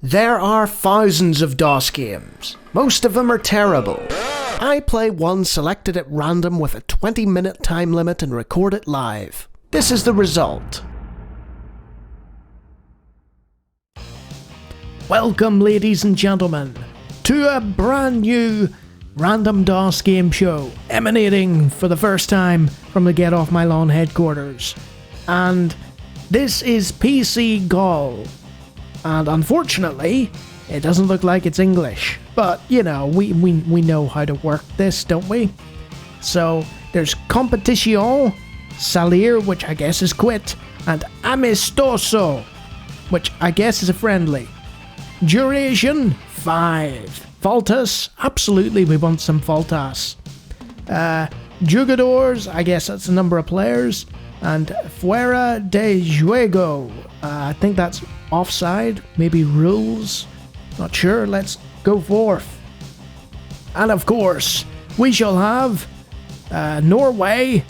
There are thousands of DOS games. Most of them are terrible. I play one selected at random with a 20-minute time limit and record it live. This is the result. Welcome, ladies and gentlemen, to a brand new random DOS game show emanating for the first time from the Get Off My Lawn headquarters. And this is PC Gaul. And unfortunately, it doesn't look like it's English. But, you know, we know how to work this, don't we? So, there's Competition, Salir, which I guess is quit, and Amistoso, which I guess is a friendly. Duration, 5. Faltas, absolutely we want some Faltas. Jugadores, I guess that's the number of players. And Fuera de Juego, I think that's offside, maybe rules, not sure, let's go forth. And of course, we shall have Norway,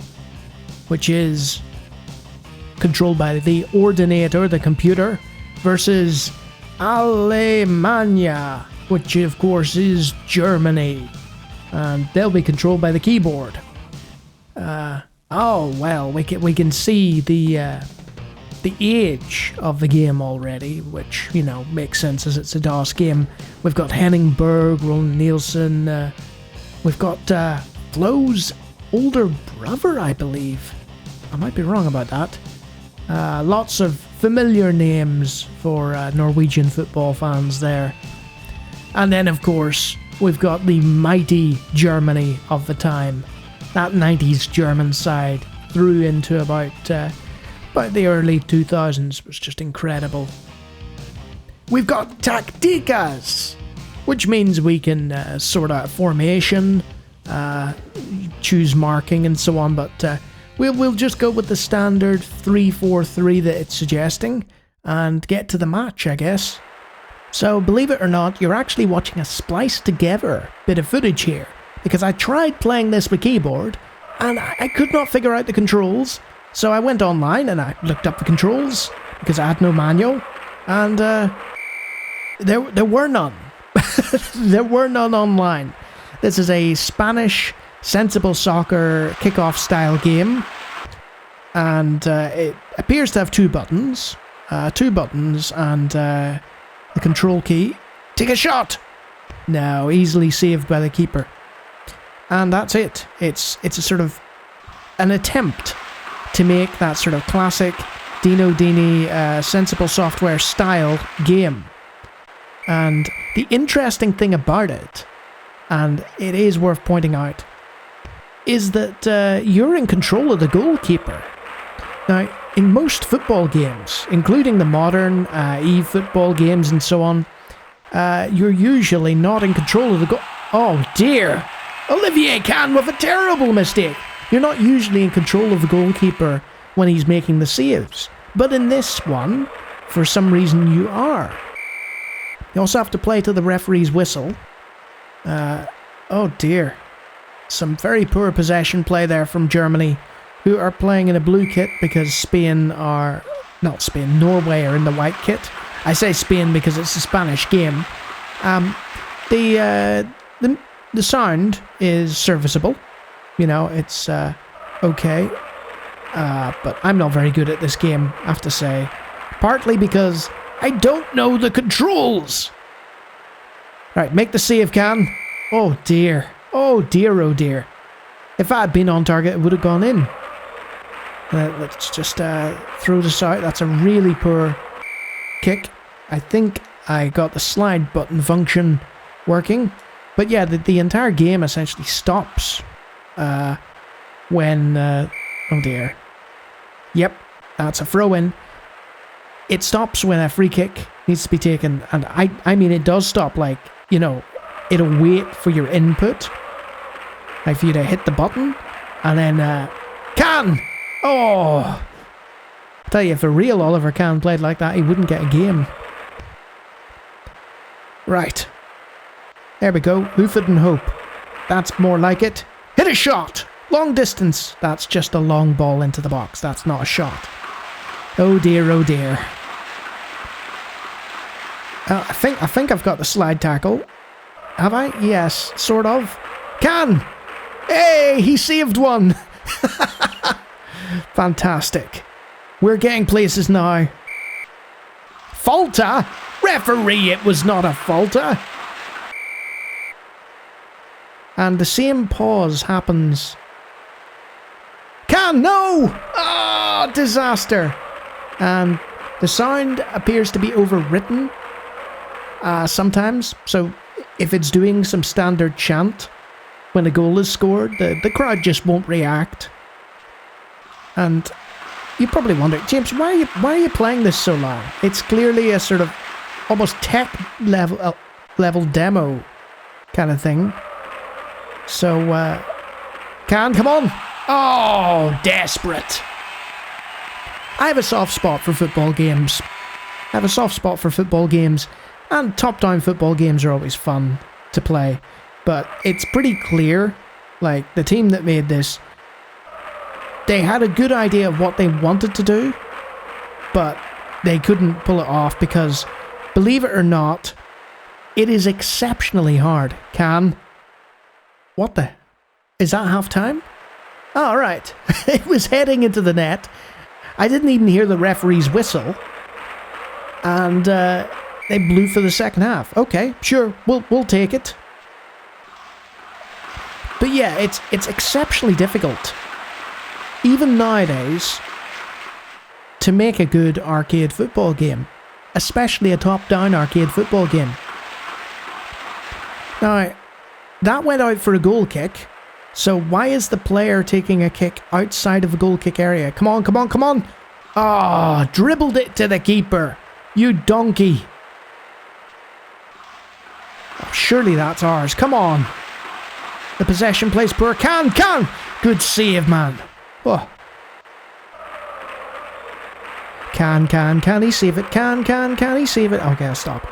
which is controlled by the Ordinator, the computer, versus Alemania, which of course is Germany, and they'll be controlled by the keyboard. Oh well, we can see the age of the game already, which, you know, makes sense as it's a DOS game. We've got Henning Berg, Roland Nielsen, we've got Flo's older brother, I believe. I might be wrong about that. Lots of familiar names for Norwegian football fans there. And then, of course, we've got the mighty Germany of the time. That 90s German side through into about the early 2000s was just incredible. We've got Taktikas, which means we can sort out formation, choose marking and so on, but we'll just go with the standard 3-4-3 that it's suggesting and get to the match, I guess. So, believe it or not, you're actually watching a spliced together bit of footage here, because I tried playing this with keyboard and I could not figure out the controls. So I went online and I looked up the controls because I had no manual, and there were none. There were none online. This is a Spanish sensible soccer kickoff style game, and it appears to have two buttons and the control key. Take a shot! No, easily saved by the keeper. And that's it. It's a sort of an attempt to make that sort of classic Dini sensible software style game. And the interesting thing about it, and it is worth pointing out, is that you're in control of the goalkeeper. Now, in most football games, including the modern e-football games and so on, you're usually not in control of the goal. Oh dear! Olivier Kahn with a terrible mistake! You're not usually in control of the goalkeeper when he's making the saves. But in this one, for some reason you are. You also have to play to the referee's whistle. Oh dear. Some very poor possession play there from Germany, who are playing in a blue kit because Norway are in the white kit. I say Spain because it's a Spanish game. The sound is serviceable. You know, it's okay. But I'm not very good at this game, I have to say. Partly because I don't know the controls. Right, make the save, Kahn. Oh dear. Oh dear, oh dear. If I had been on target, it would have gone in. Let's just throw this out. That's a really poor kick. I think I got the slide button function working. But yeah, the entire game essentially stops when... oh dear. Yep, that's a throw-in. It stops when a free kick needs to be taken. And I mean, it does stop, like, you know, it'll wait for your input. Like for you to hit the button. And then, Kahn! Oh! I tell you, if a real Oliver Kahn played like that, he wouldn't get a game. Right. There we go. Hoofed and hope. That's more like it. Hit a shot! Long distance. That's just a long ball into the box. That's not a shot. Oh dear, oh dear. I think I've got the slide tackle. Have I? Yes, sort of. Kahn! Hey, he saved one! Fantastic. We're getting places now. Falter? Referee, it was not a falter. And the same pause happens. Kahn, no! Oh, disaster. And the sound appears to be overwritten sometimes. So if it's doing some standard chant when a goal is scored, the crowd just won't react. And you probably wonder, James, why are you playing this so long? It's clearly a sort of almost tech level demo kind of thing. So, Kahn, come on! Oh, desperate! I have a soft spot for football games. And top-down football games are always fun to play. But it's pretty clear, like, the team that made this, they had a good idea of what they wanted to do, but they couldn't pull it off because, believe it or not, it is exceptionally hard. Kahn. What the? Is that half-time? Oh, right. It was heading into the net. I didn't even hear the referee's whistle. And they blew for the second half. Okay, sure, we'll take it. But yeah, it's exceptionally difficult, even nowadays, to make a good arcade football game. Especially a top-down arcade football game. Now, that went out for a goal kick. So why is the player taking a kick outside of the goal kick area? Come on, come on, come on! Ah, dribbled it to the keeper. You donkey. Oh, surely that's ours. Come on. The possession plays poor. Kahn! Good save, man. Oh. Can he save it? Can he save it? Okay, I'll stop.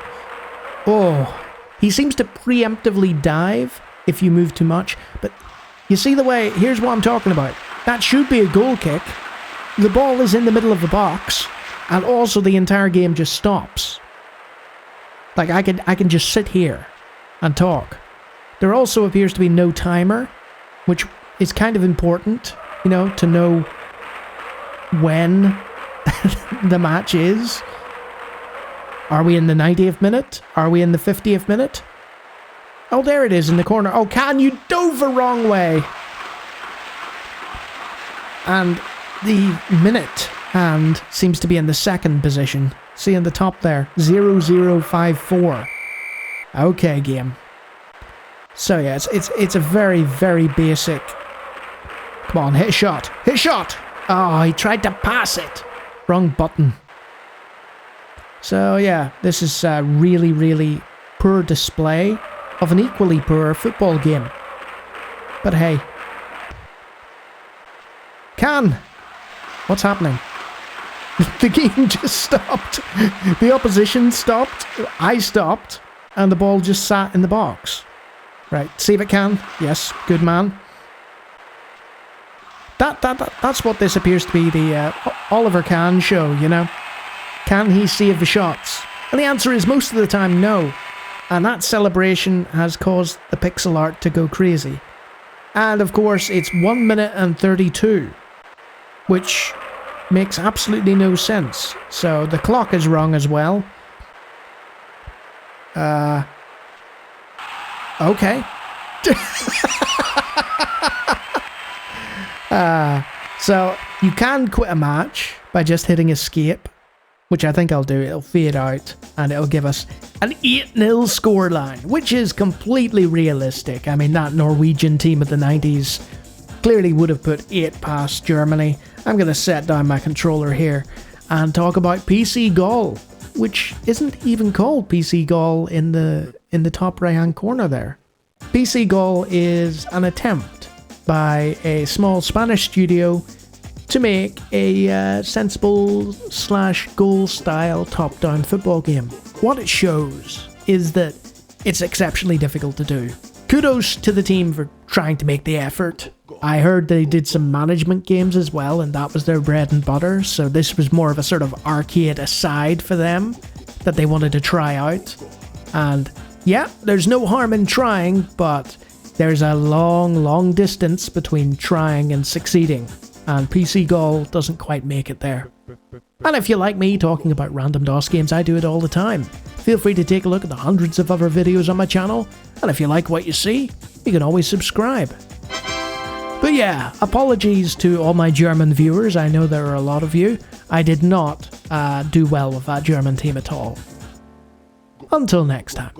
Oh. He seems to preemptively dive if you move too much, but you see the way, here's what I'm talking about. That should be a goal kick. The ball is in the middle of the box, and also the entire game just stops. Like, I can just sit here and talk. There also appears to be no timer, which is kind of important, you know, to know when the match is. Are we in the 90th minute? Are we in the 50th minute? Oh, there it is in the corner. Oh, Kahn, you dove the wrong way. And the minute hand seems to be in the second position. See in the top there, 0054. Okay, game. So yeah, it's a very, very basic. Come on, hit a shot. Hit a shot! Oh, he tried to pass it. Wrong button. So yeah, this is a really, really poor display of an equally poor football game. But hey. Kahn! What's happening? The game just stopped. The opposition stopped. I stopped. And the ball just sat in the box. Right, save it, Kahn. Yes, good man. That's what this appears to be, the Oliver Kahn show, you know? Can he save the shots? And the answer is most of the time no. And that celebration has caused the pixel art to go crazy. And of course, it's 1 minute and 32, which makes absolutely no sense. So the clock is wrong as well. Okay. So you can quit a match by just hitting escape, which I think I'll do. It'll fade out and it'll give us an 8-0 scoreline, which is completely realistic. I mean, that Norwegian team of the 90s clearly would have put 8 past Germany. I'm going to set down my controller here and talk about PC Goal, which isn't even called PC Goal in the top right hand corner there. PC Goal is an attempt by a small Spanish studio to make a sensible / goal style top down football game. What it shows is that it's exceptionally difficult to do. Kudos to the team for trying to make the effort. I heard they did some management games as well, and that was their bread and butter, so this was more of a sort of arcade aside for them. that they wanted to try out. And yeah, there's no harm in trying, but there's a long distance between trying and succeeding, and PC Gall doesn't quite make it there. And if you like me talking about random DOS games, I do it all the time. Feel free to take a look at the hundreds of other videos on my channel, and if you like what you see, you can always subscribe. But yeah, apologies to all my German viewers, I know there are a lot of you. I did not do well with that German team at all. Until next time.